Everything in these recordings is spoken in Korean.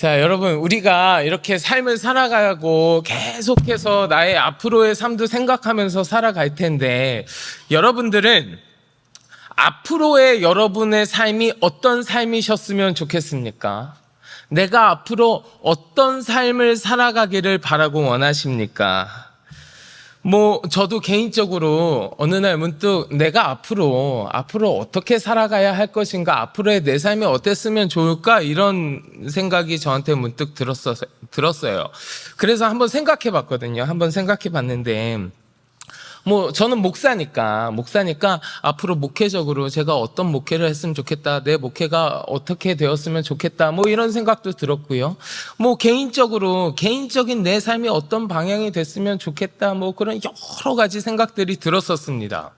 자, 여러분, 우리가 이렇게 삶을 살아가고 계속해서 나의 앞으로의 삶도 생각하면서 살아갈 텐데, 여러분들은 앞으로의 여러분의 삶이 어떤 삶이셨으면 좋겠습니까? 내가 앞으로 어떤 삶을 살아가기를 바라고 원하십니까? 저도 개인적으로 어느 날 문득 내가 앞으로 어떻게 살아가야 할 것인가, 앞으로의 내 삶이 어땠으면 좋을까, 이런 생각이 저한테 문득 들었어요. 그래서 한번 생각해 봤거든요. 한번 생각해 봤는데, 저는 목사니까 앞으로 목회적으로 제가 어떤 목회를 했으면 좋겠다, 내 목회가 어떻게 되었으면 좋겠다, 이런 생각도 들었고요. 개인적인 내 삶이 어떤 방향이 됐으면 좋겠다, 그런 여러 가지 생각들이 들었었습니다.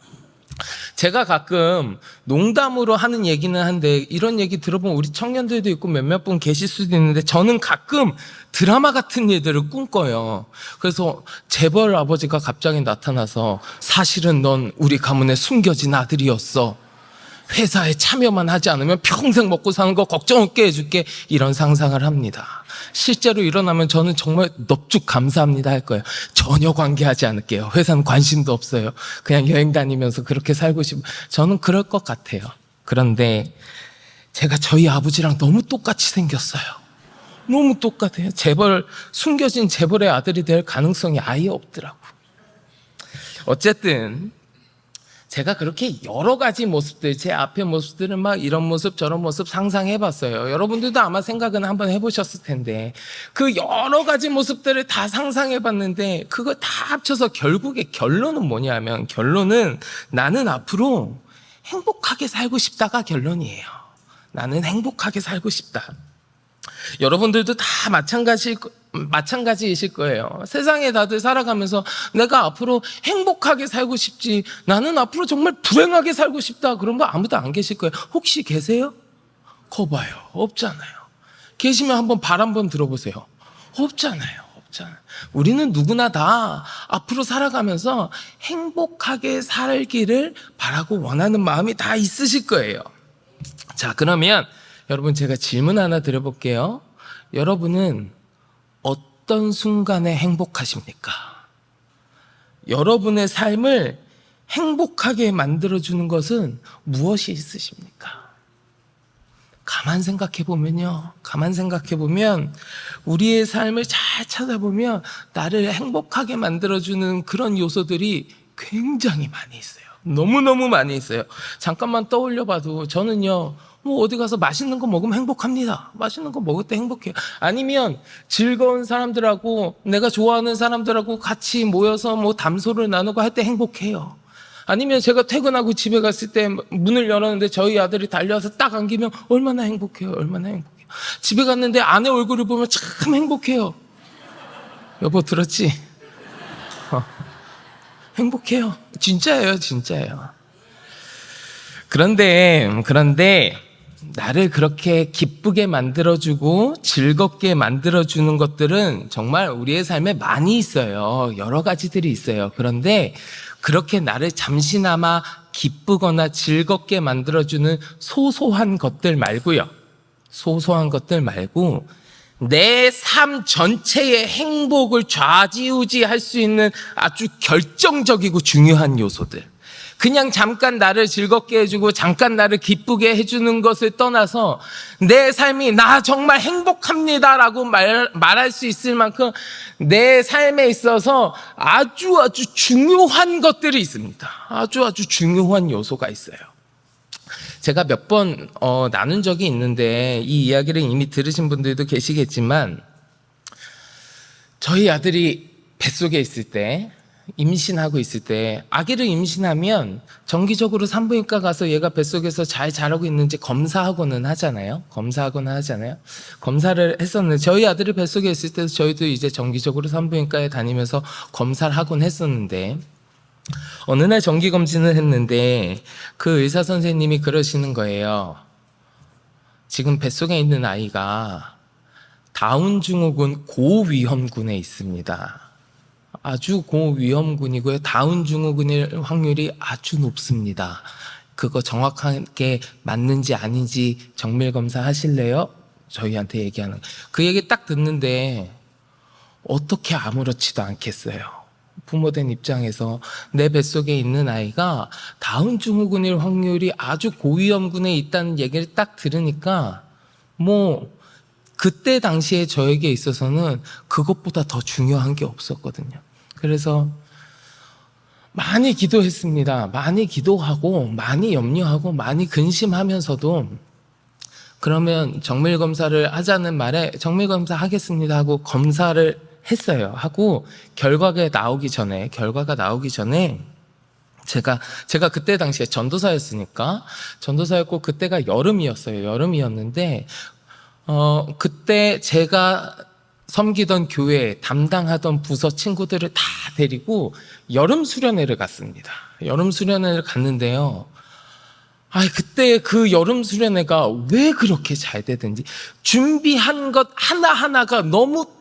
제가 가끔 농담으로 하는 얘기는 한데, 이런 얘기 들어보면 우리 청년들도 있고 몇몇 분 계실 수도 있는데, 저는 가끔 드라마 같은 일들을 꿈꿔요. 그래서 재벌 아버지가 갑자기 나타나서, 사실은 넌 우리 가문의 숨겨진 아들이었어, 회사에 참여만 하지 않으면 평생 먹고 사는 거 걱정 없게 해줄게, 이런 상상을 합니다. 실제로 일어나면 저는 정말 넙죽 감사합니다 할 거예요. 전혀 관계하지 않을게요. 회사는 관심도 없어요. 그냥 여행 다니면서 그렇게 살고 싶어요. 저는 그럴 것 같아요. 그런데 제가 저희 아버지랑 너무 똑같이 생겼어요. 너무 똑같아요. 숨겨진 재벌의 아들이 될 가능성이 아예 없더라고. 어쨌든 제가 그렇게 여러 가지 모습들, 제 앞의 모습들은 막 이런 모습 저런 모습 상상해 봤어요. 여러분들도 아마 생각은 한번 해보셨을 텐데, 그 여러 가지 모습들을 다 상상해 봤는데, 그거 다 합쳐서 결국에 결론은 뭐냐면, 결론은 나는 앞으로 행복하게 살고 싶다가 결론이에요. 나는 행복하게 살고 싶다. 여러분들도 다 마찬가지이실 거예요. 세상에 다들 살아가면서 내가 앞으로 행복하게 살고 싶지, 나는 앞으로 정말 불행하게 살고 싶다, 그런 분 아무도 안 계실 거예요. 혹시 계세요? 거봐요. 없잖아요. 계시면 한번 발 한번 들어보세요. 없잖아요. 우리는 누구나 다 앞으로 살아가면서 행복하게 살기를 바라고 원하는 마음이 다 있으실 거예요. 자, 그러면 여러분, 제가 질문 하나 드려볼게요. 여러분은 어떤 순간에 행복하십니까? 여러분의 삶을 행복하게 만들어주는 것은 무엇이 있으십니까? 가만 생각해 보면 우리의 삶을 잘 찾아보면 나를 행복하게 만들어주는 그런 요소들이 굉장히 많이 있어요. 너무너무 많이 있어요. 잠깐만 떠올려 봐도 저는요, 어디 가서 맛있는 거 먹으면 행복합니다. 맛있는 거 먹을 때 행복해요. 아니면 즐거운 사람들하고, 내가 좋아하는 사람들하고 같이 모여서 담소를 나누고 할 때 행복해요. 아니면 제가 퇴근하고 집에 갔을 때 문을 열었는데 저희 아들이 달려와서 딱 안기면 얼마나 행복해요. 집에 갔는데 아내 얼굴을 보면 참 행복해요. 여보, 들었지? 행복해요. 진짜예요. 그런데 나를 그렇게 기쁘게 만들어주고 즐겁게 만들어주는 것들은 정말 우리의 삶에 많이 있어요. 여러 가지들이 있어요. 그런데 그렇게 나를 잠시나마 기쁘거나 즐겁게 만들어주는 소소한 것들 말고 내 삶 전체의 행복을 좌지우지할 수 있는 아주 결정적이고 중요한 요소들, 그냥 잠깐 나를 즐겁게 해주고 잠깐 나를 기쁘게 해주는 것을 떠나서 내 삶이 나 정말 행복합니다라고 말할 수 있을 만큼 내 삶에 있어서 아주 중요한 것들이 있습니다. 아주 중요한 요소가 있어요. 제가 몇 번 나눈 적이 있는데, 이 이야기를 이미 들으신 분들도 계시겠지만, 저희 아들이 뱃속에 있을 때, 임신하고 있을 때, 아기를 임신하면 정기적으로 산부인과 가서 얘가 뱃속에서 잘 자라고 있는지 검사하고는 하잖아요. 검사를 했었는데, 저희 아들이 뱃속에 있을 때도 저희도 이제 정기적으로 산부인과에 다니면서 검사를 하곤 했었는데, 어느 날 정기검진을 했는데 그 의사 선생님이 그러시는 거예요. 지금 뱃속에 있는 아이가 다운 증후군 고위험군에 있습니다. 아주 고위험군이고요. 다운 증후군일 확률이 아주 높습니다. 그거 정확하게 맞는지 아닌지 정밀 검사 하실래요? 저희한테 얘기하는. 그 얘기 딱 듣는데 어떻게 아무렇지도 않겠어요. 부모된 입장에서 내 뱃속에 있는 아이가 다운 증후군일 확률이 아주 고위험군에 있다는 얘기를 딱 들으니까 뭐 그때 당시에 저에게 있어서는 그것보다 더 중요한 게 없었거든요. 그래서 많이 기도했습니다. 많이 기도하고 많이 염려하고 많이 근심하면서도 그러면 정밀검사를 하자는 말에 정밀검사 하겠습니다 하고 검사를 했어요. 하고 결과가 나오기 전에 제가 그때 당시에 전도사였고 그때가 여름이었어요. 여름이었는데 그때 제가 섬기던 교회 담당하던 부서 친구들을 다 데리고 여름 수련회를 갔습니다. 여름 수련회를 갔는데요. 그때 그 여름 수련회가 왜 그렇게 잘 되든지 준비한 것 하나하나가 너무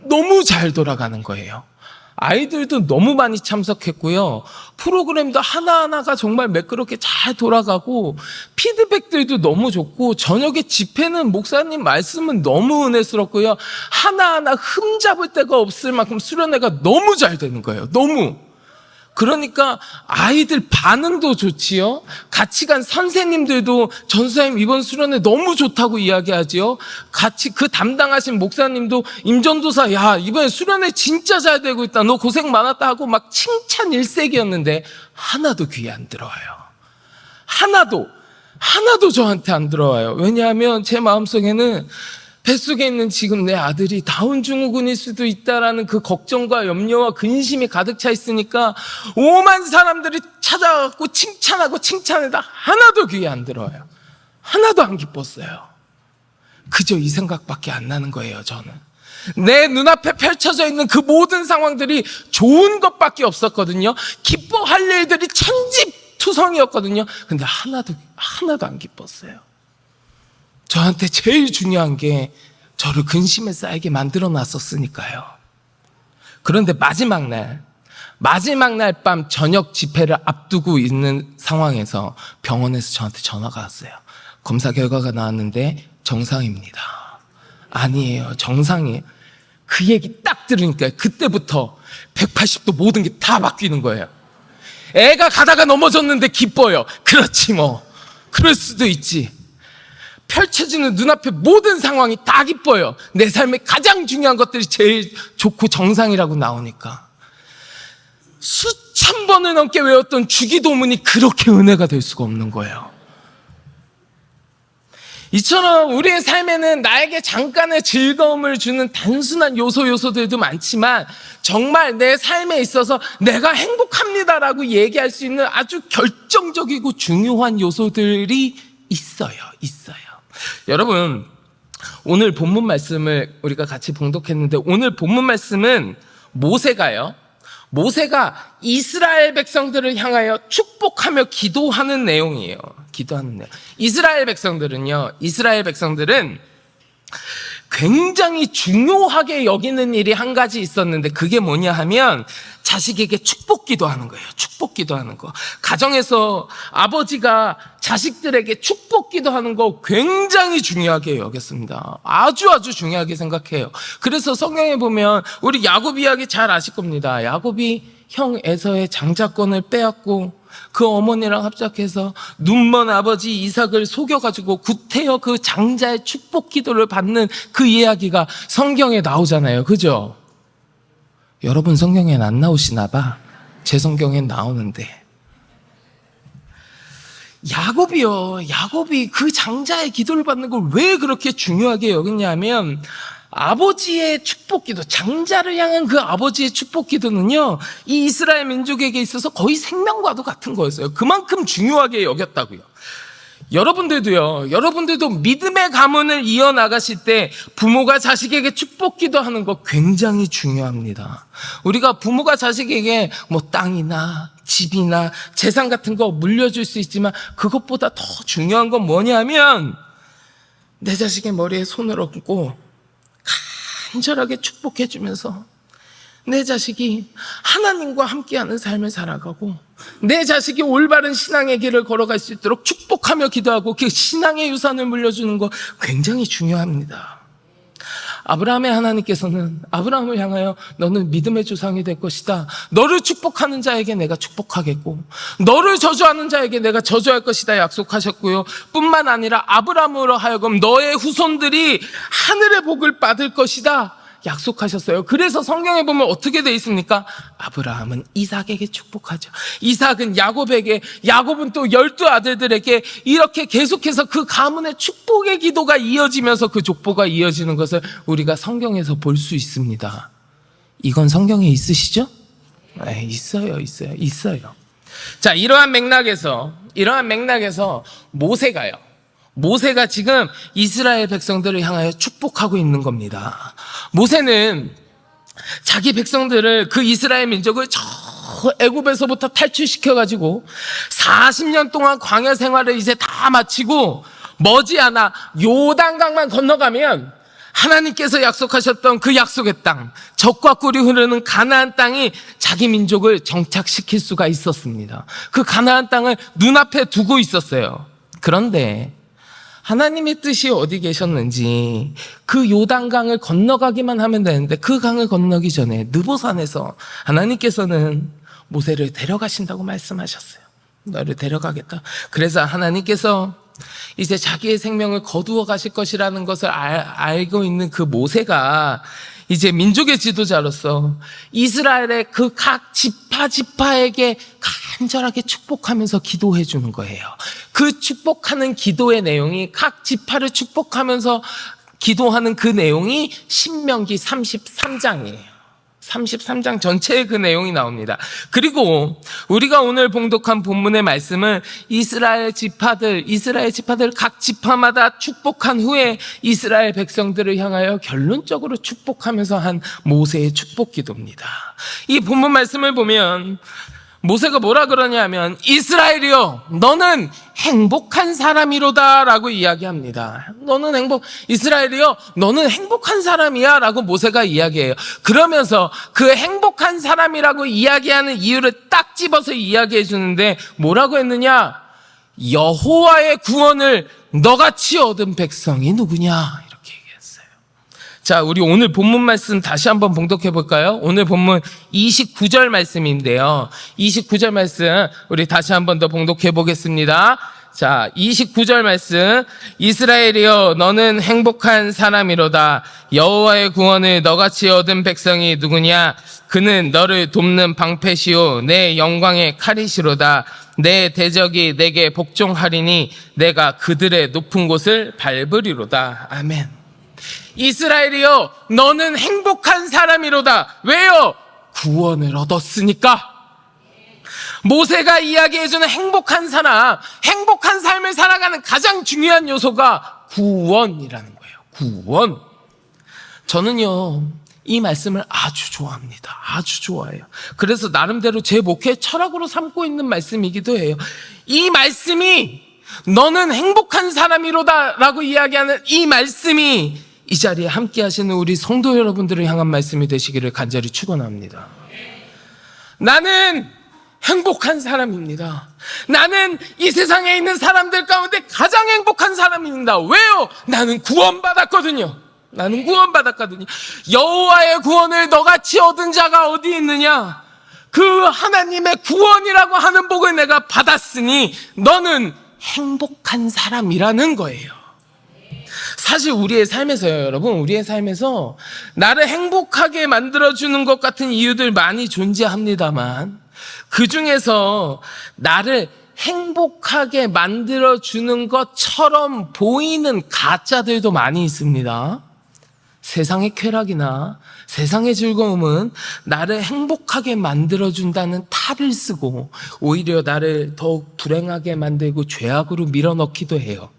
너무 잘 돌아가는 거예요. 아이들도 너무 많이 참석했고요. 프로그램도 하나하나가 정말 매끄럽게 잘 돌아가고 피드백들도 너무 좋고 저녁에 집회는 목사님 말씀은 너무 은혜스럽고요. 하나하나 흠잡을 데가 없을 만큼 수련회가 너무 잘 되는 거예요. 너무. 그러니까 아이들 반응도 좋지요. 같이 간 선생님들도 전수사님 이번 수련회 너무 좋다고 이야기하지요. 같이 그 담당하신 목사님도 임전도사 야 이번에 수련회 진짜 잘 되고 있다. 너 고생 많았다 하고 막 칭찬 일색이었는데 하나도 귀에 안 들어와요. 하나도 저한테 안 들어와요. 왜냐하면 제 마음속에는 뱃속에 있는 지금 내 아들이 다운 증후군일 수도 있다라는 그 걱정과 염려와 근심이 가득 차 있으니까 오만 사람들이 찾아가고 칭찬해다 하나도 귀에 안 들어와요. 하나도 안 기뻤어요. 그저 이 생각밖에 안 나는 거예요. 저는 내 눈앞에 펼쳐져 있는 그 모든 상황들이 좋은 것밖에 없었거든요. 기뻐할 일들이 천지투성이었거든요. 근데 하나도 안 기뻤어요. 저한테 제일 중요한 게 저를 근심에 쌓이게 만들어 놨었으니까요. 그런데 마지막 날 밤 저녁 집회를 앞두고 있는 상황에서 병원에서 저한테 전화가 왔어요. 검사 결과가 나왔는데 정상입니다. 아니에요. 정상이에요. 그 얘기 딱 들으니까 그때부터 180도 모든 게 다 바뀌는 거예요. 애가 가다가 넘어졌는데 기뻐요. 그렇지 뭐. 그럴 수도 있지. 펼쳐지는 눈앞의 모든 상황이 다 기뻐요. 내 삶에 가장 중요한 것들이 제일 좋고 정상이라고 나오니까. 수천 번을 넘게 외웠던 주기도문이 그렇게 은혜가 될 수가 없는 거예요. 이처럼 우리의 삶에는 나에게 잠깐의 즐거움을 주는 단순한 요소들도 많지만 정말 내 삶에 있어서 내가 행복합니다라고 얘기할 수 있는 아주 결정적이고 중요한 요소들이 있어요. 여러분, 오늘 본문 말씀을 우리가 같이 봉독했는데 오늘 본문 말씀은 모세가 이스라엘 백성들을 향하여 축복하며 기도하는 내용이에요. 이스라엘 백성들은 굉장히 중요하게 여기는 일이 한 가지 있었는데 그게 뭐냐 하면 자식에게 축복기도 하는 거예요. 축복기도 하는 거. 가정에서 아버지가 자식들에게 축복기도 하는 거 굉장히 중요하게 여겼습니다. 아주 중요하게 생각해요. 그래서 성경에 보면 우리 야곱 이야기 잘 아실 겁니다. 야곱이 형 에서의 장자권을 빼앗고 그 어머니랑 합작해서 눈먼 아버지 이삭을 속여가지고 구태여 그 장자의 축복 기도를 받는 그 이야기가 성경에 나오잖아요. 그죠? 여러분 성경엔 안 나오시나 봐. 제 성경엔 나오는데. 야곱이 그 장자의 기도를 받는 걸 왜 그렇게 중요하게 여겼냐면 아버지의 축복기도, 장자를 향한 그 아버지의 축복기도는요, 이 이스라엘 민족에게 있어서 거의 생명과도 같은 거였어요. 그만큼 중요하게 여겼다고요. 여러분들도 믿음의 가문을 이어나가실 때 부모가 자식에게 축복기도 하는 거 굉장히 중요합니다. 우리가 부모가 자식에게 뭐 땅이나 집이나 재산 같은 거 물려줄 수 있지만 그것보다 더 중요한 건 뭐냐면 내 자식의 머리에 손을 얹고 간절하게 축복해주면서 내 자식이 하나님과 함께하는 삶을 살아가고 내 자식이 올바른 신앙의 길을 걸어갈 수 있도록 축복하며 기도하고 그 신앙의 유산을 물려주는 거 굉장히 중요합니다. 아브라함의 하나님께서는 아브라함을 향하여 너는 믿음의 조상이 될 것이다. 너를 축복하는 자에게 내가 축복하겠고 너를 저주하는 자에게 내가 저주할 것이다 약속하셨고요. 뿐만 아니라 아브라함으로 하여금 너의 후손들이 하늘의 복을 받을 것이다 약속하셨어요. 그래서 성경에 보면 어떻게 돼 있습니까? 아브라함은 이삭에게 축복하죠. 이삭은 야곱에게, 야곱은 또 12아들들에게 이렇게 계속해서 그 가문의 축복의 기도가 이어지면서 그 족보가 이어지는 것을 우리가 성경에서 볼 수 있습니다. 이건 성경에 있으시죠? 네, 있어요. 자, 이러한 맥락에서 모세가 지금 이스라엘 백성들을 향하여 축복하고 있는 겁니다. 모세는 자기 백성들을, 그 이스라엘 민족을 저 애굽에서부터 탈출시켜가지고 40년 동안 광야 생활을 이제 다 마치고 머지않아 요단강만 건너가면 하나님께서 약속하셨던 그 약속의 땅, 젖과 꿀이 흐르는 가나안 땅이 자기 민족을 정착시킬 수가 있었습니다. 그 가나안 땅을 눈앞에 두고 있었어요. 그런데 하나님의 뜻이 어디 계셨는지 그 요단강을 건너가기만 하면 되는데 그 강을 건너기 전에 느보산에서 하나님께서는 모세를 데려가신다고 말씀하셨어요. 너를 데려가겠다. 그래서 하나님께서 이제 자기의 생명을 거두어 가실 것이라는 것을 알고 있는 그 모세가 이제 민족의 지도자로서 이스라엘의 그 각 지파에게 간절하게 축복하면서 기도해 주는 거예요. 그 축복하는 기도의 내용이, 각 지파를 축복하면서 기도하는 그 내용이 신명기 33장이에요. 33장 전체의 그 내용이 나옵니다. 그리고 우리가 오늘 봉독한 본문의 말씀은 이스라엘 지파들 각 지파마다 축복한 후에 이스라엘 백성들을 향하여 결론적으로 축복하면서 한 모세의 축복 기도입니다. 이 본문 말씀을 보면 모세가 뭐라 그러냐면 이스라엘이여 너는 행복한 사람이로다 라고 이야기합니다. 이스라엘이여 너는 행복한 사람이야 라고 모세가 이야기해요. 그러면서 그 행복한 사람이라고 이야기하는 이유를 딱 집어서 이야기해 주는데 뭐라고 했느냐? 여호와의 구원을 너같이 얻은 백성이 누구냐? 자, 우리 오늘 본문 말씀 다시 한번 봉독해 볼까요? 오늘 본문 29절 말씀인데요. 29절 말씀 우리 다시 한번 더 봉독해 보겠습니다. 자, 29절 말씀. 이스라엘이여 너는 행복한 사람이로다. 여호와의 구원을 너같이 얻은 백성이 누구냐? 그는 너를 돕는 방패시오 내 영광의 칼이시로다. 내 대적이 내게 복종하리니 내가 그들의 높은 곳을 밟으리로다. 아멘. 이스라엘이여 너는 행복한 사람이로다. 왜요? 구원을 얻었으니까. 모세가 이야기해주는 행복한 사람, 행복한 삶을 살아가는 가장 중요한 요소가 구원이라는 거예요. 구원. 저는요 이 말씀을 아주 좋아합니다. 아주 좋아해요. 그래서 나름대로 제 목회 철학으로 삼고 있는 말씀이기도 해요. 이 말씀이 너는 행복한 사람이로다 라고 이야기하는 이 말씀이 이 자리에 함께 하시는 우리 성도 여러분들을 향한 말씀이 되시기를 간절히 축원합니다. 나는 행복한 사람입니다. 나는 이 세상에 있는 사람들 가운데 가장 행복한 사람입니다. 왜요? 나는 구원받았거든요. 여호와의 구원을 너같이 얻은 자가 어디 있느냐? 그 하나님의 구원이라고 하는 복을 내가 받았으니 너는 행복한 사람이라는 거예요. 사실 우리의 삶에서요, 여러분, 우리의 삶에서 나를 행복하게 만들어주는 것 같은 이유들 많이 존재합니다만 그 중에서 나를 행복하게 만들어주는 것처럼 보이는 가짜들도 많이 있습니다. 세상의 쾌락이나 세상의 즐거움은 나를 행복하게 만들어준다는 탈을 쓰고 오히려 나를 더욱 불행하게 만들고 죄악으로 밀어넣기도 해요.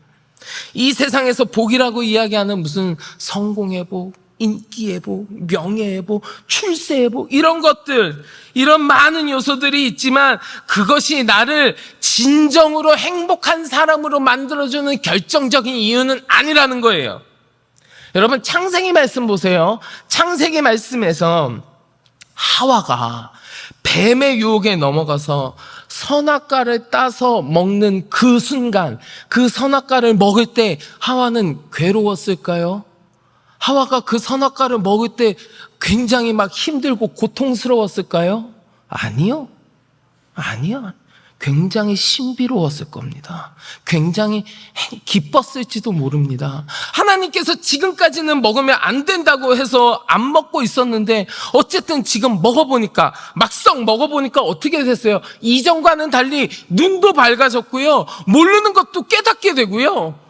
이 세상에서 복이라고 이야기하는 무슨 성공의 복, 인기의 복, 명예의 복, 출세의 복 이런 것들, 이런 많은 요소들이 있지만 그것이 나를 진정으로 행복한 사람으로 만들어주는 결정적인 이유는 아니라는 거예요. 여러분 창세기 말씀 보세요. 창세기 말씀에서 하와가 뱀의 유혹에 넘어가서 선악과를 따서 먹는 그 순간, 그 선악과를 먹을 때 하와는 괴로웠을까요? 하와가 그 선악과를 먹을 때 굉장히 막 힘들고 고통스러웠을까요? 아니요. 아니요. 굉장히 신비로웠을 겁니다. 굉장히 기뻤을지도 모릅니다. 하나님께서 지금까지는 먹으면 안 된다고 해서 안 먹고 있었는데 어쨌든 지금 먹어보니까, 막상 먹어보니까 어떻게 됐어요? 이전과는 달리 눈도 밝아졌고요, 모르는 것도 깨닫게 되고요.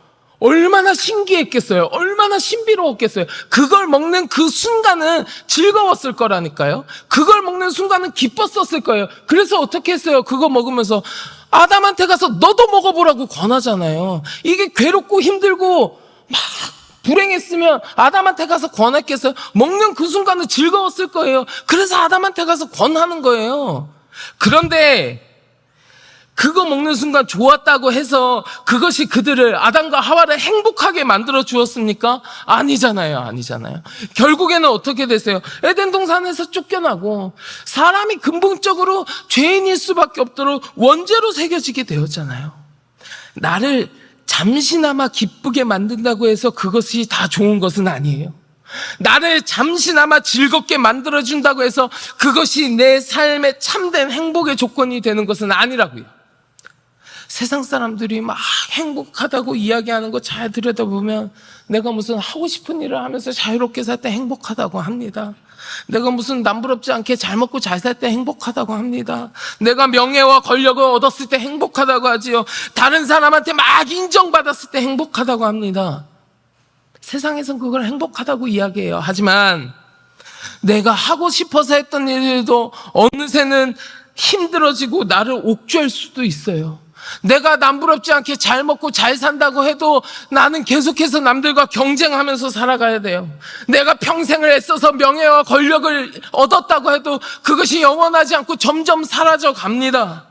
얼마나 신기했겠어요? 얼마나 신비로웠겠어요? 그걸 먹는 그 순간은 즐거웠을 거라니까요. 그걸 먹는 순간은 기뻤었을 거예요. 그래서 어떻게 했어요? 그거 먹으면서 아담한테 가서 너도 먹어보라고 권하잖아요. 이게 괴롭고 힘들고 막 불행했으면 아담한테 가서 권했겠어요? 먹는 그 순간은 즐거웠을 거예요. 그래서 아담한테 가서 권하는 거예요. 그런데 그거 먹는 순간 좋았다고 해서 그것이 그들을, 아담과 하와를 행복하게 만들어 주었습니까? 아니잖아요. 아니잖아요. 결국에는 어떻게 됐어요? 에덴 동산에서 쫓겨나고 사람이 근본적으로 죄인일 수밖에 없도록 원죄로 새겨지게 되었잖아요. 나를 잠시나마 기쁘게 만든다고 해서 그것이 다 좋은 것은 아니에요. 나를 잠시나마 즐겁게 만들어준다고 해서 그것이 내 삶의 참된 행복의 조건이 되는 것은 아니라고요. 세상 사람들이 막 행복하다고 이야기하는 거 잘 들여다보면 내가 무슨 하고 싶은 일을 하면서 자유롭게 살 때 행복하다고 합니다. 내가 무슨 남부럽지 않게 잘 먹고 잘 살 때 행복하다고 합니다. 내가 명예와 권력을 얻었을 때 행복하다고 하지요. 다른 사람한테 막 인정받았을 때 행복하다고 합니다. 세상에선 그걸 행복하다고 이야기해요. 하지만 내가 하고 싶어서 했던 일들도 어느새는 힘들어지고 나를 옥죄할 수도 있어요. 내가 남부럽지 않게 잘 먹고 잘 산다고 해도 나는 계속해서 남들과 경쟁하면서 살아가야 돼요. 내가 평생을 애써서 명예와 권력을 얻었다고 해도 그것이 영원하지 않고 점점 사라져 갑니다.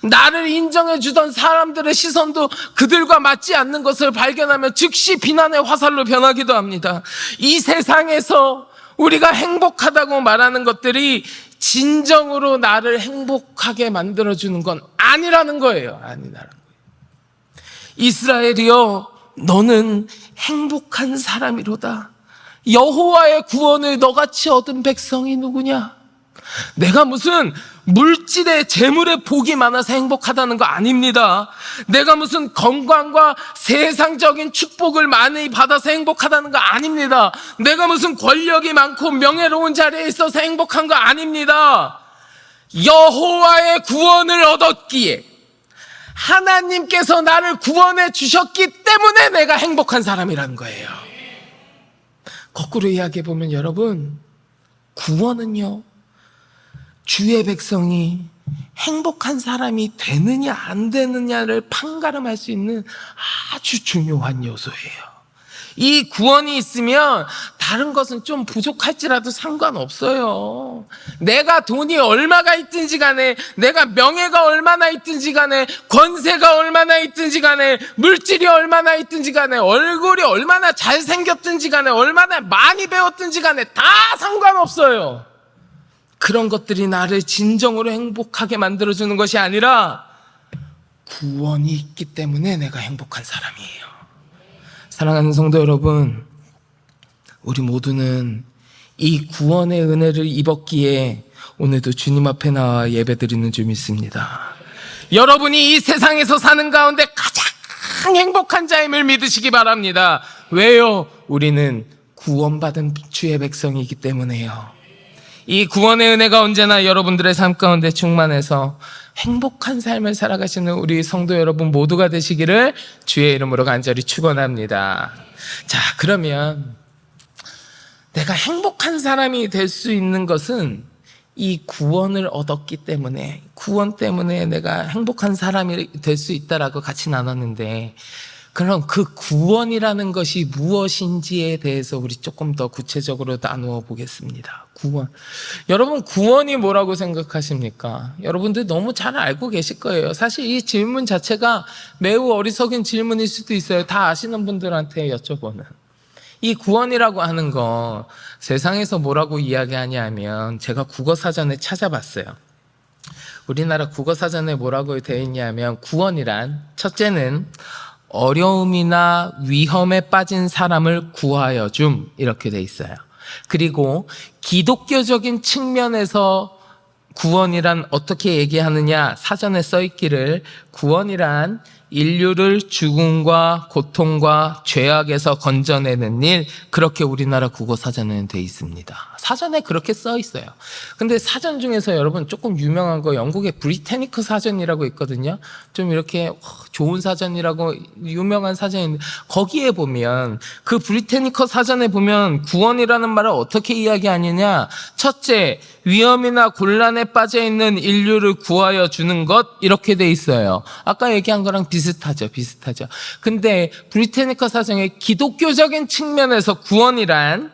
나를 인정해 주던 사람들의 시선도 그들과 맞지 않는 것을 발견하면 즉시 비난의 화살로 변하기도 합니다. 이 세상에서 우리가 행복하다고 말하는 것들이 진정으로 나를 행복하게 만들어주는 건 아니라는 거예요. 아니라는 거예요. 이스라엘이여, 너는 행복한 사람이로다. 여호와의 구원을 너같이 얻은 백성이 누구냐? 내가 무슨 물질의 재물의 복이 많아서 행복하다는 거 아닙니다. 내가 무슨 건강과 세상적인 축복을 많이 받아서 행복하다는 거 아닙니다. 내가 무슨 권력이 많고 명예로운 자리에 있어서 행복한 거 아닙니다. 여호와의 구원을 얻었기에, 하나님께서 나를 구원해 주셨기 때문에 내가 행복한 사람이라는 거예요. 거꾸로 이야기해 보면 여러분, 구원은요, 주의 백성이 행복한 사람이 되느냐 안 되느냐를 판가름할 수 있는 아주 중요한 요소예요. 이 구원이 있으면 다른 것은 좀 부족할지라도 상관없어요. 내가 돈이 얼마가 있든지 간에, 내가 명예가 얼마나 있든지 간에, 권세가 얼마나 있든지 간에, 물질이 얼마나 있든지 간에, 얼굴이 얼마나 잘생겼든지 간에, 얼마나 많이 배웠든지 간에 다 상관없어요. 그런 것들이 나를 진정으로 행복하게 만들어주는 것이 아니라 구원이 있기 때문에 내가 행복한 사람이에요. 사랑하는 성도 여러분, 우리 모두는 이 구원의 은혜를 입었기에 오늘도 주님 앞에 나와 예배드리는 줄 믿습니다. 여러분이 이 세상에서 사는 가운데 가장 행복한 자임을 믿으시기 바랍니다. 왜요? 우리는 구원받은 주의 백성이기 때문에요. 이 구원의 은혜가 언제나 여러분들의 삶 가운데 충만해서 행복한 삶을 살아가시는 우리 성도 여러분 모두가 되시기를 주의 이름으로 간절히 축원합니다. 자, 그러면 내가 행복한 사람이 될 수 있는 것은 이 구원을 얻었기 때문에, 구원 때문에 내가 행복한 사람이 될 수 있다라고 같이 나눴는데, 그럼 그 구원이라는 것이 무엇인지에 대해서 우리 조금 더 구체적으로 나누어 보겠습니다. 구원. 여러분, 구원이 뭐라고 생각하십니까? 여러분들 너무 잘 알고 계실 거예요. 사실 이 질문 자체가 매우 어리석은 질문일 수도 있어요. 다 아시는 분들한테 여쭤보는. 이 구원이라고 하는 거 세상에서 뭐라고 이야기하냐면 제가 국어사전에 찾아봤어요. 우리나라 국어사전에 뭐라고 되어 있냐면 구원이란 첫째는 어려움이나 위험에 빠진 사람을 구하여 줌 이렇게 돼 있어요. 그리고 기독교적인 측면에서 구원이란 어떻게 얘기하느냐 사전에 써 있기를 구원이란 인류를 죽음과 고통과 죄악에서 건져내는 일 그렇게 우리나라 국어사전에는 돼 있습니다. 사전에 그렇게 써 있어요. 근데 사전 중에서 여러분 조금 유명한 거 영국의 브리테니크 사전이라고 있거든요. 좀 이렇게 좋은 사전이라고 유명한 사전인데 거기에 보면 그 브리테니커 사전에 보면 구원이라는 말을 어떻게 이야기하느냐 첫째 위험이나 곤란에 빠져 있는 인류를 구하여 주는 것 이렇게 돼 있어요. 아까 얘기한 거랑 비슷하죠. 근데 브리테니커 사전의 기독교적인 측면에서 구원이란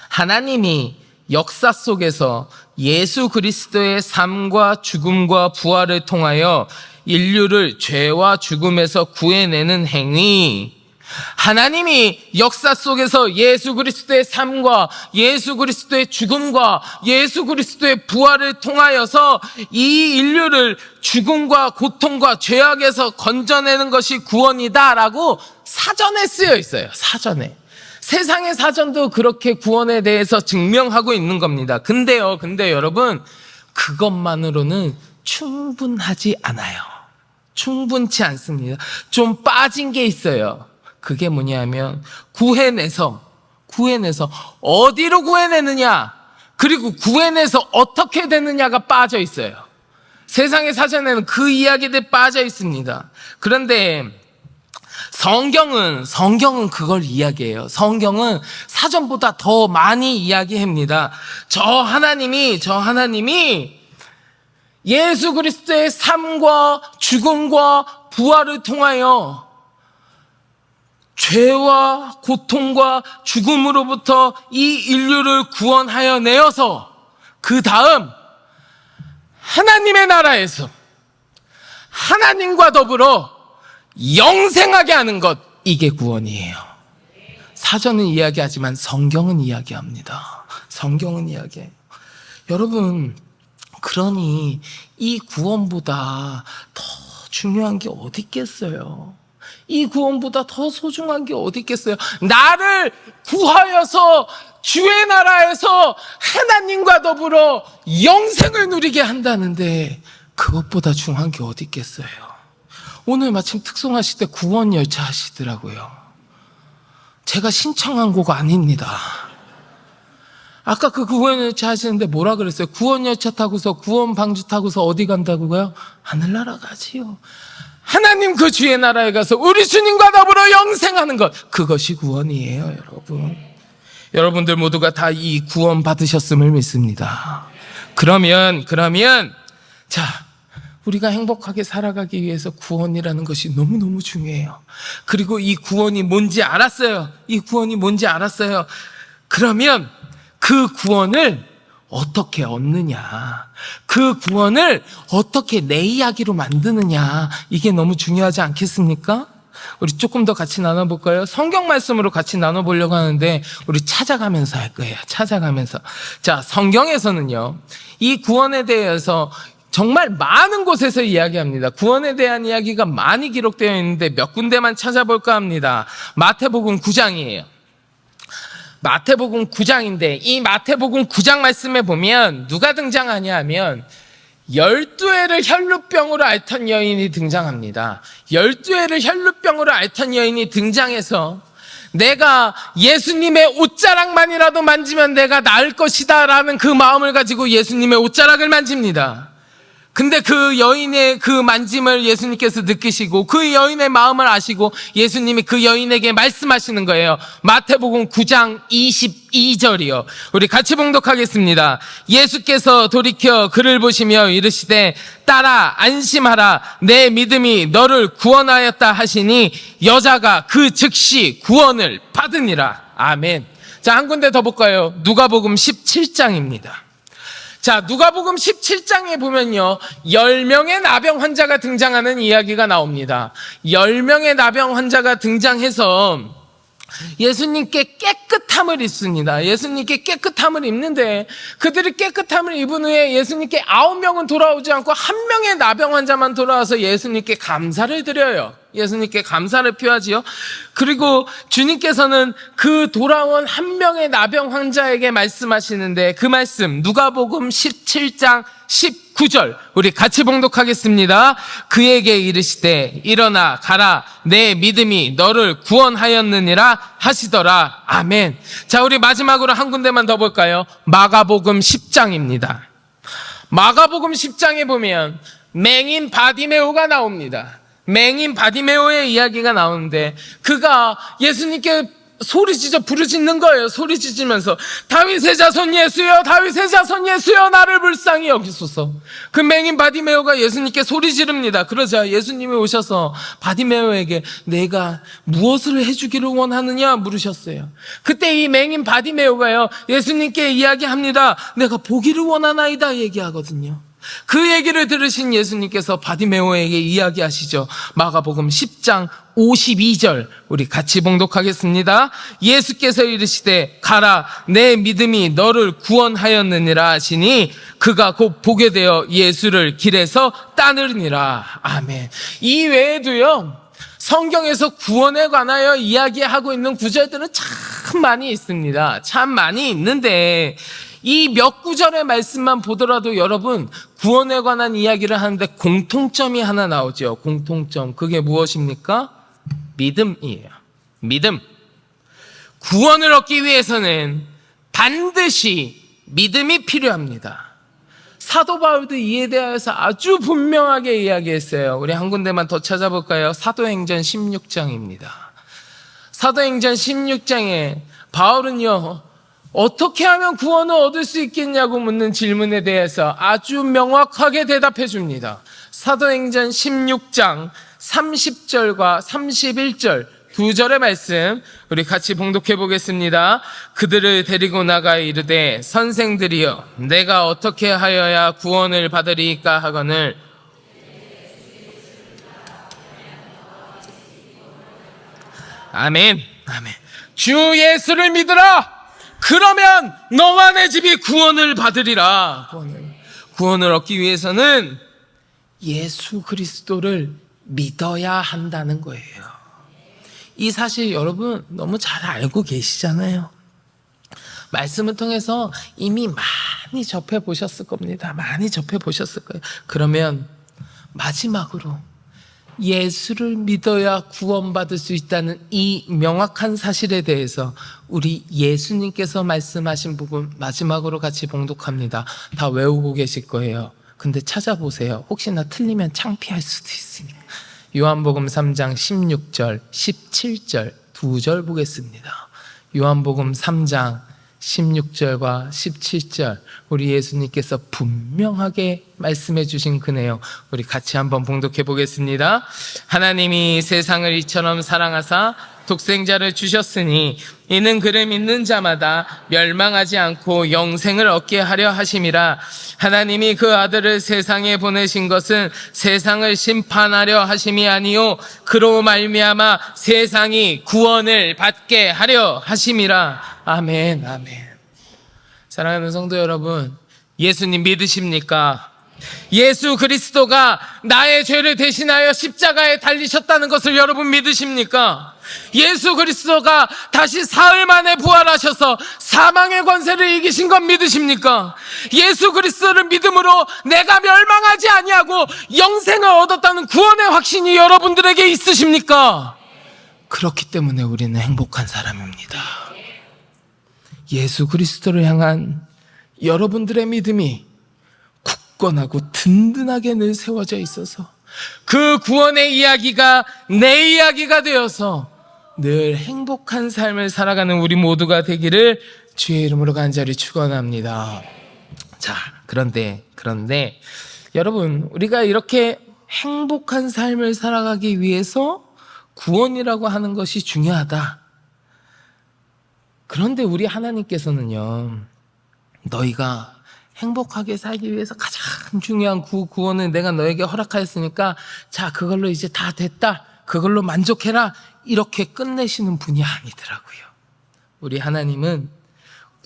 하나님이 역사 속에서 예수 그리스도의 삶과 죽음과 부활을 통하여 인류를 죄와 죽음에서 구해내는 행위 하나님이 역사 속에서 예수 그리스도의 삶과 예수 그리스도의 죽음과 예수 그리스도의 부활을 통하여서 이 인류를 죽음과 고통과 죄악에서 건져내는 것이 구원이다라고 사전에 쓰여 있어요. 사전에. 세상의 사전도 그렇게 구원에 대해서 증명하고 있는 겁니다. 근데요 여러분 그것만으로는 충분하지 않아요. 충분치 않습니다. 좀 빠진 게 있어요. 그게 뭐냐면 구해내서 어디로 구해내느냐 그리고 구해내서 어떻게 되느냐가 빠져 있어요. 세상의 사전에는 그 이야기들 빠져 있습니다. 그런데 성경은 그걸 이야기해요. 성경은 사전보다 더 많이 이야기합니다. 저 하나님이 예수 그리스도의 삶과 죽음과 부활을 통하여 죄와 고통과 죽음으로부터 이 인류를 구원하여 내어서 그 다음 하나님의 나라에서 하나님과 더불어 영생하게 하는 것 이게 구원이에요. 사전은 이야기하지만 성경은 이야기합니다. 성경은 이야기해요. 여러분 그러니 이 구원보다 더 중요한 게 어디 있겠어요? 이 구원보다 더 소중한 게 어디 있겠어요? 나를 구하여서 주의 나라에서 하나님과 더불어 영생을 누리게 한다는데 그것보다 중요한 게 어디 있겠어요? 오늘 마침 특송하실 때 구원 열차 하시더라고요. 제가 신청한 곡 아닙니다. 아까 그 구원 열차 하시는데 뭐라 그랬어요? 구원 열차 타고서 구원 방주 타고서 어디 간다고요? 하늘나라 가지요. 하나님 그 주의 나라에 가서 우리 주님과 더불어 영생하는 것 그것이 구원이에요. 여러분 여러분들 모두가 다 이 구원 받으셨음을 믿습니다. 그러면 자 우리가 행복하게 살아가기 위해서 구원이라는 것이 너무너무 중요해요. 그리고 이 구원이 뭔지 알았어요. 그러면 그 구원을 어떻게 얻느냐, 그 구원을 어떻게 내 이야기로 만드느냐, 이게 너무 중요하지 않겠습니까? 우리 조금 더 같이 나눠볼까요? 성경 말씀으로 같이 나눠보려고 하는데 우리 찾아가면서 할 거예요. 자, 성경에서는요 이 구원에 대해서 정말 많은 곳에서 이야기합니다. 구원에 대한 이야기가 많이 기록되어 있는데 몇 군데만 찾아볼까 합니다. 마태복음 9장이에요. 마태복음 9장인데 이 마태복음 9장 말씀에 보면 누가 등장하냐 하면 12회를 혈루병으로 앓던 여인이 등장합니다. 12회를 혈루병으로 앓던 여인이 등장해서 내가 예수님의 옷자락만이라도 만지면 내가 나을 것이다 라는 그 마음을 가지고 예수님의 옷자락을 만집니다. 근데 그 여인의 그 만짐을 예수님께서 느끼시고 그 여인의 마음을 아시고 예수님이 그 여인에게 말씀하시는 거예요. 마태복음 9장 22절이요. 우리 같이 봉독하겠습니다. 예수께서 돌이켜 그를 보시며 이르시되 딸아 안심하라 내 믿음이 너를 구원하였다 하시니 여자가 그 즉시 구원을 받으니라. 아멘. 자, 한 군데 더 볼까요? 누가복음 17장입니다. 자, 누가복음 17장에 보면요 10명의 나병 환자가 등장하는 이야기가 나옵니다. 10명의 나병 환자가 등장해서 예수님께 깨끗함을 입습니다. 예수님께 깨끗함을 입는데 그들이 깨끗함을 입은 후에 예수님께 9명은 돌아오지 않고 1명의 나병 환자만 돌아와서 예수님께 감사를 드려요. 예수님께 감사를 표하지요. 그리고 주님께서는 그 돌아온 1명의 나병 환자에게 말씀하시는데 그 말씀 누가복음 17장 19절 우리 같이 봉독하겠습니다. 그에게 이르시되 일어나 가라 내 믿음이 너를 구원하였느니라 하시더라. 아멘. 자, 우리 마지막으로 한 군데만 더 볼까요? 마가복음 10장입니다. 마가복음 10장에 보면 맹인 바디메오가 나옵니다. 맹인 바디메오의 이야기가 나오는데 그가 예수님께 소리지져 부르짖는 거예요. 소리지지면서 다윗의 자손 예수여, 다윗의 자손 예수여, 나를 불쌍히 여기소서. 그 맹인 바디메오가 예수님께 소리 지릅니다. 그러자 예수님이 오셔서 바디메오에게 내가 무엇을 해주기를 원하느냐 물으셨어요. 그때 이 맹인 바디메오가요 예수님께 이야기합니다. 내가 보기를 원하나이다 얘기하거든요. 그 얘기를 들으신 예수님께서 바디메오에게 이야기하시죠. 마가복음 10장 52절 우리 같이 봉독하겠습니다. 예수께서 이르시되 가라 내 믿음이 너를 구원하였느니라 하시니 그가 곧 보게 되어 예수를 길에서 따르니라. 아멘. 이 외에도요 성경에서 구원에 관하여 이야기하고 있는 구절들은 참 많이 있습니다. 참 많이 있는데 이 몇 구절의 말씀만 보더라도 여러분 구원에 관한 이야기를 하는데 공통점이 하나 나오죠. 공통점. 그게 무엇입니까? 믿음이에요. 믿음. 구원을 얻기 위해서는 반드시 믿음이 필요합니다. 사도 바울도 이에 대해서 아주 분명하게 이야기했어요. 우리 한 군데만 더 찾아볼까요? 사도행전 16장입니다. 사도행전 16장에 바울은요 어떻게 하면 구원을 얻을 수 있겠냐고 묻는 질문에 대해서 아주 명확하게 대답해 줍니다. 사도행전 16장 30절과 31절 두 절의 말씀 우리 같이 봉독해 보겠습니다. 그들을 데리고 나가 이르되 선생들이여 내가 어떻게 하여야 구원을 받으리까 하거늘 아멘. 아멘. 주 예수를 믿으라. 그러면 너와 내 집이 구원을 받으리라. 구원을 얻기 위해서는 예수 그리스도를 믿어야 한다는 거예요. 이 사실 여러분 너무 잘 알고 계시잖아요. 말씀을 통해서 이미 많이 접해 보셨을 겁니다. 많이 접해 보셨을 거예요. 그러면 마지막으로 예수를 믿어야 구원받을 수 있다는 이 명확한 사실에 대해서 우리 예수님께서 말씀하신 부분 마지막으로 같이 봉독합니다. 다 외우고 계실 거예요. 근데 찾아보세요. 혹시나 틀리면 창피할 수도 있으니까. 요한복음 3장 16절, 17절 두 절 보겠습니다. 요한복음 3장 16절과 17절 우리 예수님께서 분명하게 말씀해 주신 그 내용 우리 같이 한번 봉독해 보겠습니다. 하나님이 세상을 이처럼 사랑하사 독생자를 주셨으니 이는 그를 믿는 자마다 멸망하지 않고 영생을 얻게 하려 하심이라. 하나님이 그 아들을 세상에 보내신 것은 세상을 심판하려 하심이 아니요 그로 말미암아 세상이 구원을 받게 하려 하심이라. 아멘. 아멘. 사랑하는 성도 여러분, 예수님 믿으십니까? 예수 그리스도가 나의 죄를 대신하여 십자가에 달리셨다는 것을 여러분 믿으십니까? 예수 그리스도가 다시 사흘 만에 부활하셔서 사망의 권세를 이기신 건 믿으십니까? 예수 그리스도를 믿음으로 내가 멸망하지 아니하고 영생을 얻었다는 구원의 확신이 여러분들에게 있으십니까? 그렇기 때문에 우리는 행복한 사람입니다. 예수 그리스도를 향한 여러분들의 믿음이 굳건하고 든든하게 늘 세워져 있어서 그 구원의 이야기가 내 이야기가 되어서 늘 행복한 삶을 살아가는 우리 모두가 되기를 주의 이름으로 간절히 축원합니다. 자, 그런데 여러분, 우리가 이렇게 행복한 삶을 살아가기 위해서 구원이라고 하는 것이 중요하다. 그런데 우리 하나님께서는요, 너희가 행복하게 살기 위해서 가장 중요한 구원을 내가 너에게 허락하였으니까 자, 그걸로 이제 다 됐다. 그걸로 만족해라. 이렇게 끝내시는 분이 아니더라고요. 우리 하나님은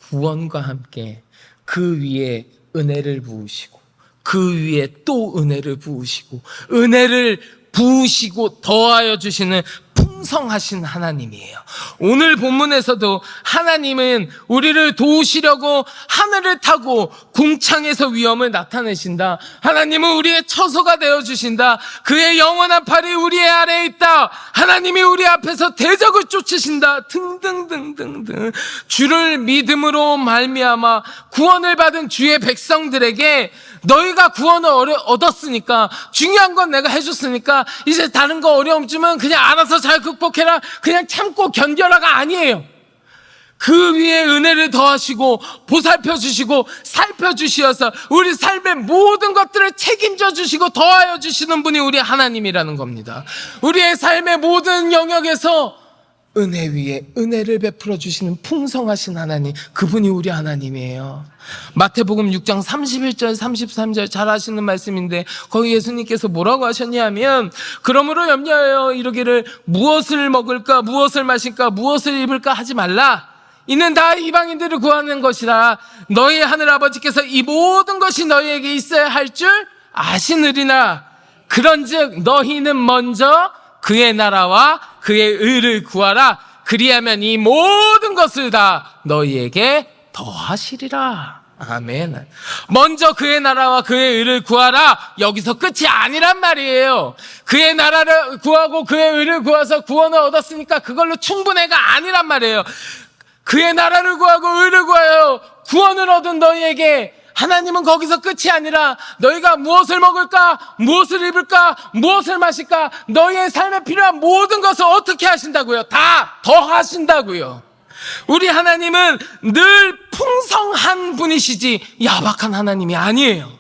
구원과 함께 그 위에 은혜를 부으시고 그 위에 또 은혜를 부으시고 은혜를 부으시고 더하여 주시는 풍성하신 하나님이에요. 오늘 본문에서도 하나님은 우리를 도우시려고 하늘을 타고 궁창에서 위엄을 나타내신다. 하나님은 우리의 처소가 되어주신다. 그의 영원한 팔이 우리의 아래에 있다. 하나님이 우리 앞에서 대적을 쫓으신다. 등등등등등. 주를 믿음으로 말미암아 구원을 받은 주의 백성들에게 너희가 구원을 얻었으니까, 중요한 건 내가 해줬으니까 이제 다른 거 어려움 주면 그냥 알아서 잘 극복해라, 그냥 참고 견뎌라가 아니에요. 그 위에 은혜를 더하시고 보살펴 주시고 살펴 주시어서 우리 삶의 모든 것들을 책임져 주시고 더하여 주시는 분이 우리 하나님이라는 겁니다. 우리의 삶의 모든 영역에서 은혜 위에 은혜를 베풀어 주시는 풍성하신 하나님, 그분이 우리 하나님이에요. 마태복음 6장 31절 33절 잘 아시는 말씀인데, 거기 예수님께서 뭐라고 하셨냐면, 그러므로 염려하여 이르기를 무엇을 먹을까 무엇을 마실까 무엇을 입을까 하지 말라. 이는 다 이방인들을 구하는 것이라. 너희 하늘 아버지께서 이 모든 것이 너희에게 있어야 할 줄 아시느니라. 그런즉 너희는 먼저 그의 나라와 그의 의를 구하라. 그리하면 이 모든 것을 다 너희에게 더하시리라. 아멘. 먼저 그의 나라와 그의 의를 구하라. 여기서 끝이 아니란 말이에요. 그의 나라를 구하고 그의 의를 구해서 구원을 얻었으니까 그걸로 충분해가 아니란 말이에요. 그의 나라를 구하고 의를 구하여 구원을 얻은 너희에게 하나님은 거기서 끝이 아니라 너희가 무엇을 먹을까, 무엇을 입을까, 무엇을 마실까, 너희의 삶에 필요한 모든 것을 어떻게 하신다고요? 다 더하신다고요. 우리 하나님은 늘 풍성한 분이시지 야박한 하나님이 아니에요.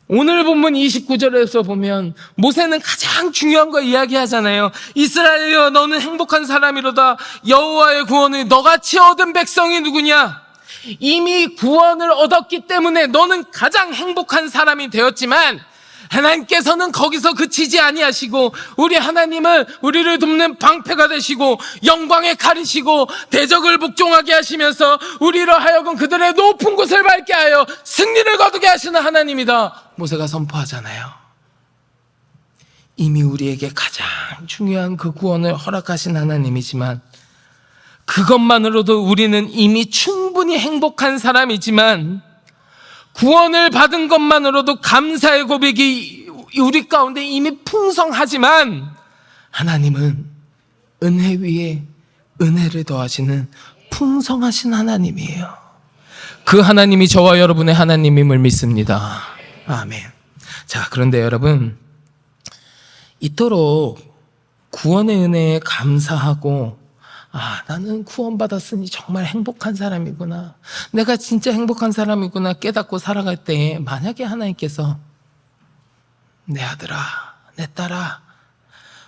오늘 본문 29절에서 보면 모세는 가장 중요한 거 이야기하잖아요. 이스라엘여, 너는 행복한 사람이로다. 여호와의 구원을 너같이 얻은 백성이 누구냐? 이미 구원을 얻었기 때문에 너는 가장 행복한 사람이 되었지만, 하나님께서는 거기서 그치지 아니하시고 우리 하나님은 우리를 돕는 방패가 되시고 영광의 칼이시고 대적을 복종하게 하시면서 우리로 하여금 그들의 높은 곳을 밟게 하여 승리를 거두게 하시는 하나님이다. 모세가 선포하잖아요. 이미 우리에게 가장 중요한 그 구원을 허락하신 하나님이지만, 그것만으로도 우리는 이미 충분히 행복한 사람이지만, 구원을 받은 것만으로도 감사의 고백이 우리 가운데 이미 풍성하지만, 하나님은 은혜 위에 은혜를 더하시는 풍성하신 하나님이에요. 그 하나님이 저와 여러분의 하나님임을 믿습니다. 아멘. 자, 그런데 여러분, 이토록 구원의 은혜에 감사하고, 나는 구원받았으니 정말 행복한 사람이구나, 내가 진짜 행복한 사람이구나 깨닫고 살아갈 때, 만약에 하나님께서 내 아들아, 내 딸아,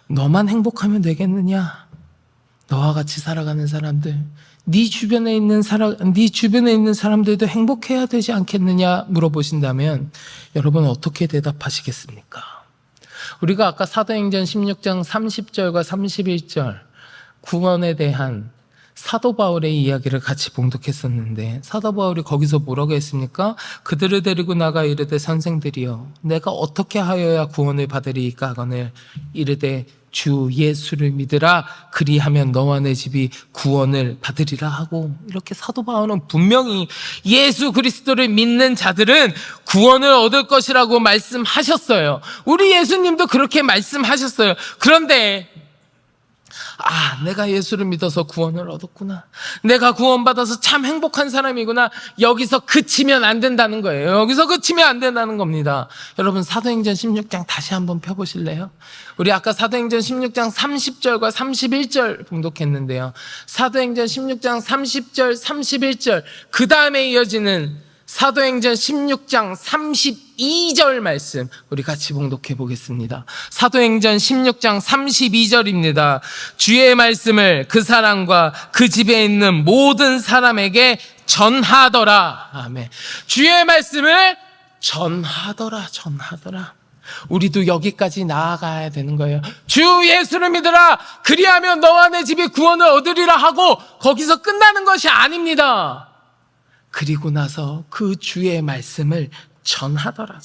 너만 행복하면 되겠느냐? 너와 같이 살아가는 사람들, 네 주변에 있는 사람들도 행복해야 되지 않겠느냐 물어보신다면 여러분 어떻게 대답하시겠습니까? 우리가 아까 사도행전 16장 30절과 31절 구원에 대한 사도 바울의 이야기를 같이 봉독했었는데, 사도 바울이 거기서 뭐라고 했습니까? 그들을 데리고 나가 이르되, 선생들이여, 내가 어떻게 하여야 구원을 받으리이까 하거늘 이르되 주 예수를 믿으라. 그리하면 너와 내 집이 구원을 받으리라 하고, 이렇게 사도 바울은 분명히 예수 그리스도를 믿는 자들은 구원을 얻을 것이라고 말씀하셨어요. 우리 예수님도 그렇게 말씀하셨어요. 그런데 내가 예수를 믿어서 구원을 얻었구나, 내가 구원받아서 참 행복한 사람이구나, 여기서 그치면 안 된다는 거예요. 여기서 그치면 안 된다는 겁니다. 여러분, 사도행전 16장 다시 한번 펴보실래요? 우리 아까 사도행전 16장 30절과 31절 봉독했는데요, 사도행전 16장 30절 31절 그 다음에 이어지는 사도행전 16장 32절 말씀 우리 같이 봉독해 보겠습니다. 사도행전 16장 32절입니다. 주의 말씀을 그 사람과 그 집에 있는 모든 사람에게 전하더라. 아멘. 주의 말씀을 전하더라. 우리도 여기까지 나아가야 되는 거예요. 주 예수를 믿으라. 그리하면 너와 내 집이 구원을 얻으리라 하고 거기서 끝나는 것이 아닙니다. 그리고 나서 그 주의 말씀을 전하더라.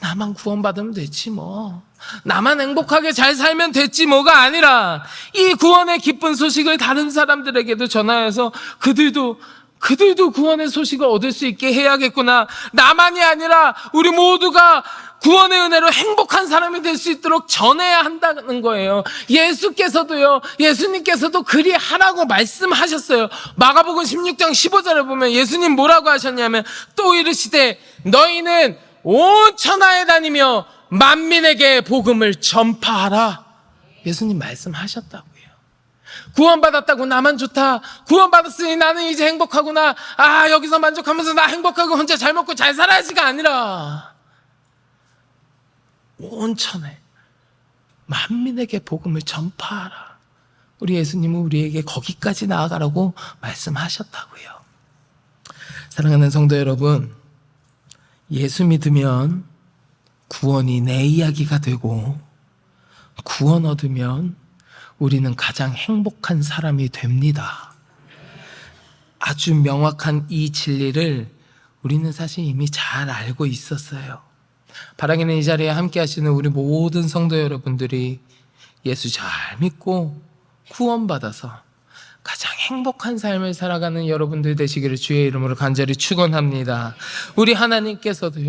나만 구원받으면 됐지 뭐. 나만 행복하게 잘 살면 됐지 뭐가 아니라 이 구원의 기쁜 소식을 다른 사람들에게도 전하여서 그들도 구원의 소식을 얻을 수 있게 해야겠구나. 나만이 아니라 우리 모두가 구원의 은혜로 행복한 사람이 될 수 있도록 전해야 한다는 거예요. 예수님께서도 그리하라고 말씀하셨어요. 마가복음 16장 15절에 보면 예수님 뭐라고 하셨냐면 또 이르시되 너희는 온 천하에 다니며 만민에게 복음을 전파하라. 예수님 말씀하셨다고요. 구원받았다고 나만 좋다. 구원받았으니 나는 이제 행복하구나. 여기서 만족하면서 나 행복하고 혼자 잘 먹고 잘 살아야지가 아니라 온 천하에 만민에게 복음을 전파하라. 우리 예수님은 우리에게 거기까지 나아가라고 말씀하셨다고요. 사랑하는 성도 여러분, 예수 믿으면 구원이 내 이야기가 되고 구원 얻으면 우리는 가장 행복한 사람이 됩니다. 아주 명확한 이 진리를 우리는 사실 이미 잘 알고 있었어요. 바라기는 이 자리에 함께 하시는 우리 모든 성도 여러분들이 예수 잘 믿고 구원받아서 가장 행복한 삶을 살아가는 여러분들 되시기를 주의 이름으로 간절히 축원합니다. 우리 하나님께서도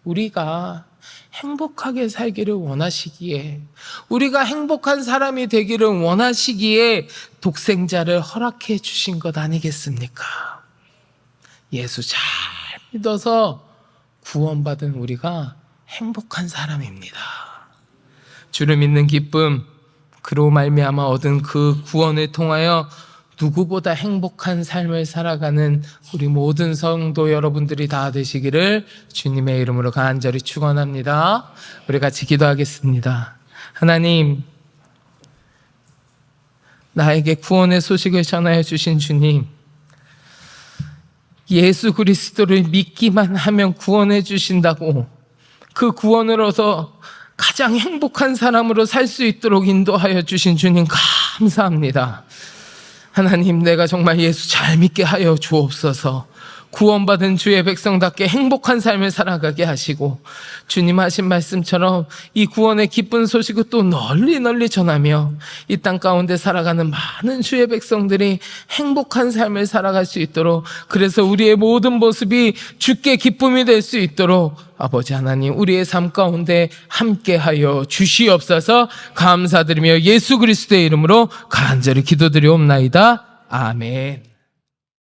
우리가 행복하게 살기를 원하시기에, 우리가 행복한 사람이 되기를 원하시기에 독생자를 허락해 주신 것 아니겠습니까? 예수 잘 믿어서 구원받은 우리가 행복한 사람입니다. 주를 믿는 기쁨, 그로 말미암아 얻은 그 구원을 통하여 누구보다 행복한 삶을 살아가는 우리 모든 성도 여러분들이 다 되시기를 주님의 이름으로 간절히 축원합니다. 우리 같이 기도하겠습니다. 하나님, 나에게 구원의 소식을 전하여 주신 주님, 예수 그리스도를 믿기만 하면 구원해 주신다고 그 구원을 얻어 가장 행복한 사람으로 살 수 있도록 인도하여 주신 주님 감사합니다. 하나님, 내가 정말 예수 잘 믿게 하여 주옵소서. 구원받은 주의 백성답게 행복한 삶을 살아가게 하시고, 주님 하신 말씀처럼 이 구원의 기쁜 소식을 또 널리 전하며 이 땅 가운데 살아가는 많은 주의 백성들이 행복한 삶을 살아갈 수 있도록, 그래서 우리의 모든 모습이 주께 기쁨이 될 수 있도록 아버지 하나님, 우리의 삶 가운데 함께하여 주시옵소서. 감사드리며 예수 그리스도의 이름으로 간절히 기도드리옵나이다. 아멘.